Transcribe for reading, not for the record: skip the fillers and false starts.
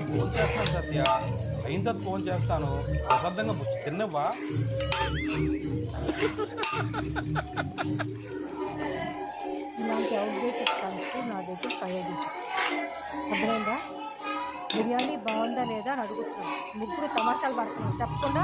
Phone చేస్తాను సత్య, అయిన తర్వాత ఫోన్ చేస్తాను. ప్రశాంతంగా తిన్నవ్వా? ఇలాంటి అవుట్డేటెడ్ కాల్స్కి నా దగ్గర ప్రయోగించు. అర్థమైందా? బిర్యానీ బాగుందా లేదా అని అడుగుతున్నాను. ముగ్గురు తమాషాలు పడుతున్నారు చెప్పకుండా.